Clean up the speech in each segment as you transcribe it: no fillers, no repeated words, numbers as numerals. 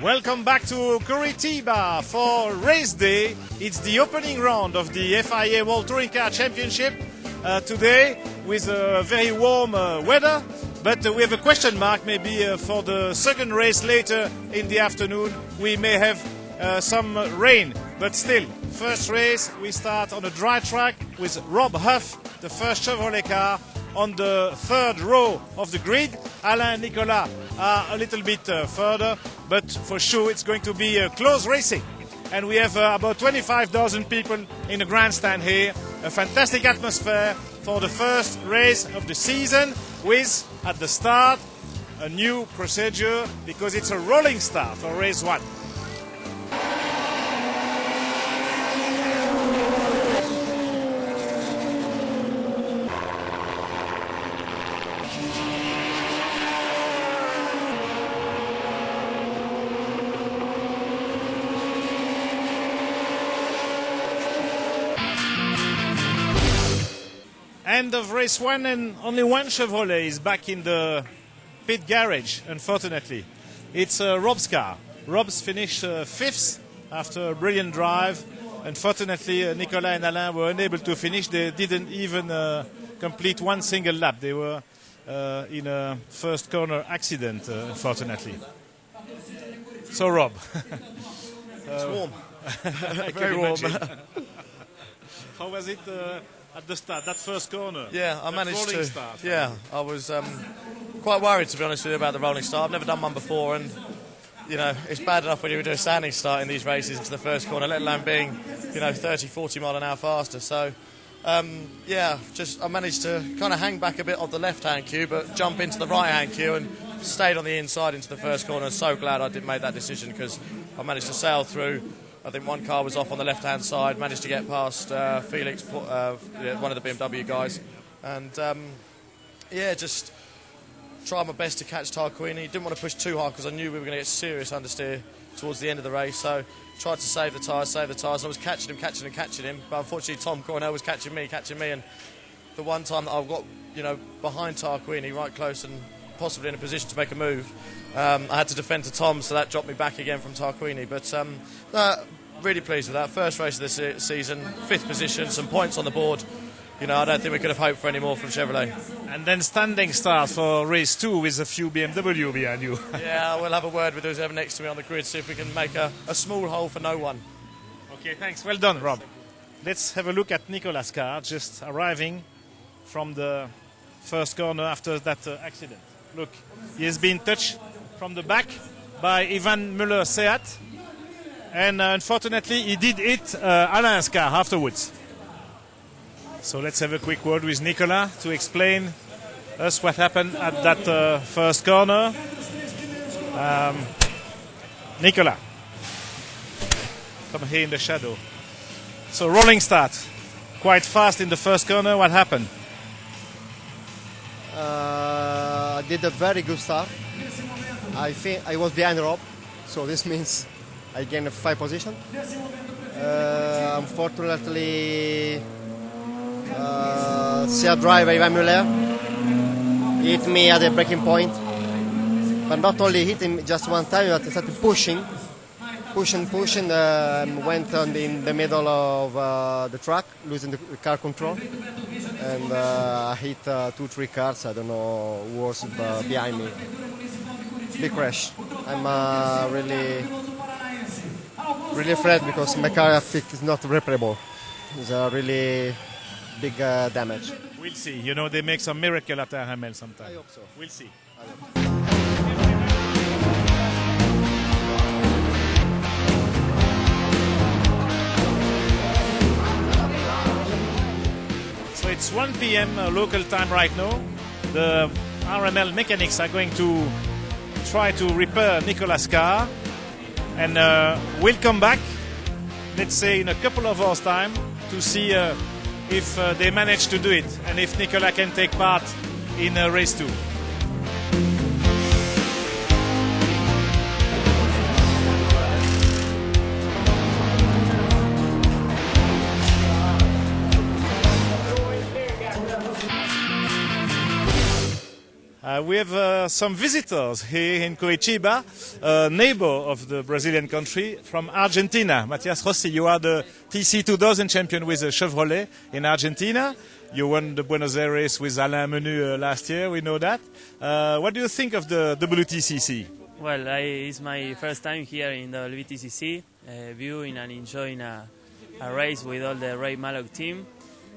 Welcome back to Curitiba for race day. It's the opening round of the FIA World Touring Car Championship today with very warm weather. But we have a question mark maybe for the second race later in the afternoon. We may have some rain, but still, first race we start on a dry track with Rob Huff, the first Chevrolet car, on the third row of the grid. Alain and Nicolas are a little bit further, but for sure it's going to be close racing. And we have about 25,000 people in the grandstand here. A fantastic atmosphere for the first race of the season with, at the start, a new procedure because it's a rolling start for race one. End of race one, and only one Chevrolet is back in the pit garage, unfortunately. It's Rob's car. Rob's finished fifth after a brilliant drive. Unfortunately, Nicolas and Alain were unable to finish. They didn't even complete one single lap. They were in a first corner accident, unfortunately. So, Rob. It's warm. Very warm. How was it at the start, that first corner? Yeah, I managed to. Start. Yeah, I was quite worried, to be honest with you, about the rolling start. I've never done one before, and you know, it's bad enough when you do a standing start in these races into the first corner, let alone being, 30, 40 mile an hour faster. So, yeah, I managed to kind of hang back a bit on the left-hand queue, but jump into the right-hand queue and stayed on the inside into the first corner. I'm so glad I didn't make that decision because I managed to sail through. I think one car was off on the left-hand side, managed to get past Felix, one of the BMW guys. And, just tried my best to catch Tarquini. Didn't want to push too hard because I knew we were going to get serious understeer towards the end of the race. So tried to save the tyres. And I was catching him. But unfortunately, Tom Coronel was catching me. And the one time that I got, behind Tarquini, right close and possibly in a position to make a move, I had to defend to Tom, so that dropped me back again from Tarquini. But really pleased with that. First race of the season, 5th position, some points on the board. I don't think we could have hoped for any more from Chevrolet. And then standing start for race 2 with a few BMW behind you. Yeah, we'll have a word with who's ever next to me on the grid, see if we can make a small hole for no one. Okay, thanks. Well done, Rob. Let's have a look at Nicolas' car, just arriving from the first corner after that accident. Look, he has been touched from the back by Ivan Müller-Seat, and unfortunately he did hit Alain's car afterwards. So let's have a quick word with Nicolas to explain us what happened at that first corner. Nicolas, come here in the shadow. So rolling start, quite fast in the first corner. What happened? I did a very good start. I think I was behind Rob, so this means I gained a 5 position. Unfortunately, Seat driver Ivan Müller hit me at the braking point, but not only hit him just one time, but started pushing, went in the middle of the track, losing the car control, and I hit 2-3 cars. I don't know who was behind me. Big crash. I'm really afraid because my car I think is not repairable. It's a really big damage. We'll see. They make some miracle at RML sometimes. I hope so. We'll see. So it's 1 p.m. Local time right now. The RML mechanics are going to try to repair Nicolas' car, and we'll come back, let's say in a couple of hours' time, to see if they manage to do it and if Nicolas can take part in race 2. We have some visitors here in Curitiba, a neighbor of the Brazilian country, from Argentina. Matias Rossi, you are the TC 2000 champion with Chevrolet in Argentina. You won the Buenos Aires with Alain Menu last year, we know that. What do you think of the WTCC? Well, it's my first time here in the WTCC, viewing and enjoying a race with all the Ray Mallock team.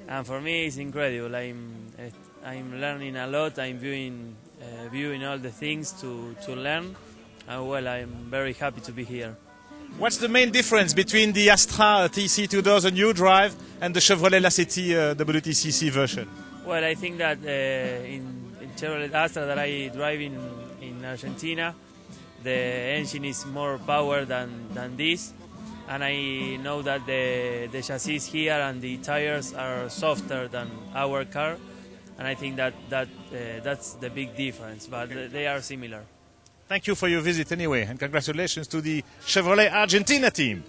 And for me, it's incredible. I'm learning a lot. I'm viewing all the things to learn. And well, I'm very happy to be here. What's the main difference between the Astra TC 2000 you drive and the Chevrolet Lacetti WTCC version? Well, I think that in Chevrolet Astra that I drive in Argentina, the engine is more power than this. And I know that the chassis here and the tires are softer than our car. And I think that's the big difference, but they are similar. Thank you for your visit anyway, and congratulations to the Chevrolet Argentina team.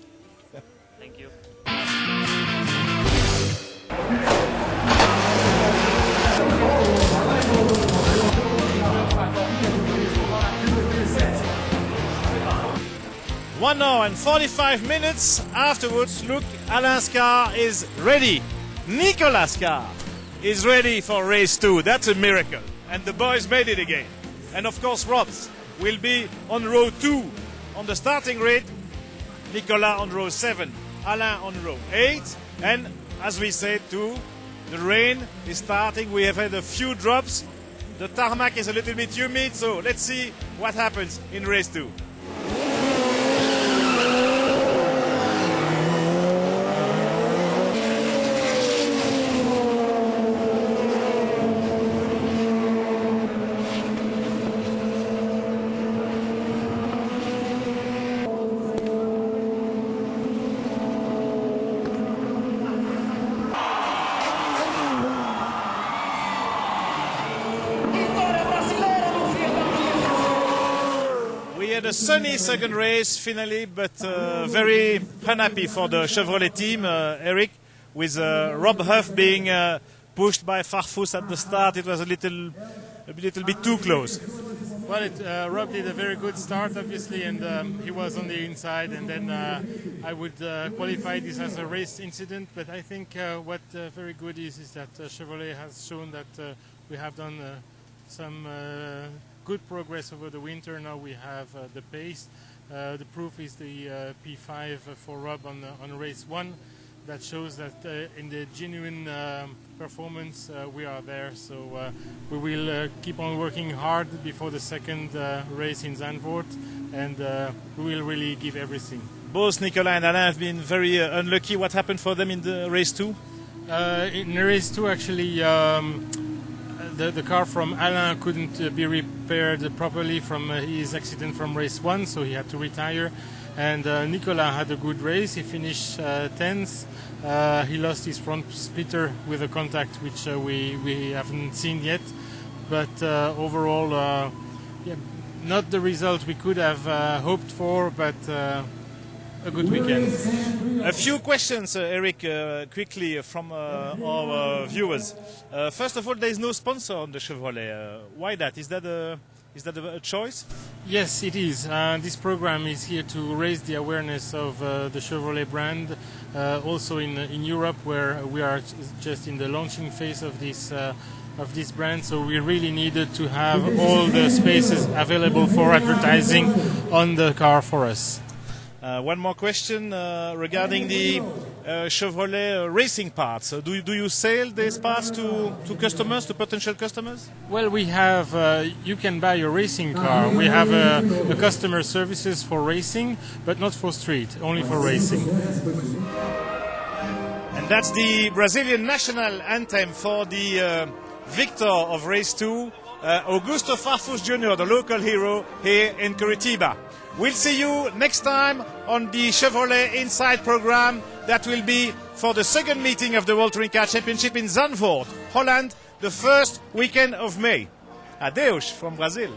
Thank you. One hour and 45 minutes afterwards, look, Alain's car is ready. Nicolas' car is ready for race 2. That's a miracle. And the boys made it again. And of course, Rob's will be on row 2 on the starting grid. Nicolas on row 7, Alain on row 8. And as we said too, the rain is starting. We have had a few drops. The tarmac is a little bit humid, so let's see what happens in race 2. A sunny second race finally, but very unhappy for the Chevrolet team, Eric, with Rob Huff being pushed by Farfus at the start. It was a little bit too close. Well, Rob did a very good start, obviously, and he was on the inside, and then I would qualify this as a race incident, but I think what very good is that Chevrolet has shown that we have done some good progress over the winter. Now we have the pace. The proof is the P5 for Rob on race 1. That shows that in the genuine performance we are there. So we will keep on working hard before the second race in Zandvoort, and we will really give everything. Both Nicolas and Alain have been very unlucky. What happened for them in the race 2? In race 2, actually, the car from Alain couldn't be repaired properly from his accident from race 1, so he had to retire. And Nicolas had a good race. He finished 10th. He lost his front splitter with a contact, which we haven't seen yet. But overall, not the result we could have hoped for, but a good weekend. A few questions, Eric, quickly from our viewers. First of all, there is no sponsor on the Chevrolet. Why that? Is that a choice? Yes, it is. This program is here to raise the awareness of the Chevrolet brand, also in Europe, where we are just in the launching phase of this brand. So we really needed to have all the spaces available for advertising on the car for us. One more question regarding the Chevrolet racing parts. Do you sell these parts to customers, to potential customers? Well, we have, you can buy a racing car. We have a customer services for racing, but not for street, only for racing. And that's the Brazilian national anthem for the victor of race 2, Augusto Farfus Jr., the local hero here in Curitiba. We'll see you next time on the Chevrolet Inside program. That will be for the second meeting of the World Touring Car Championship in Zandvoort, Holland, the first weekend of May. Adeus from Brazil.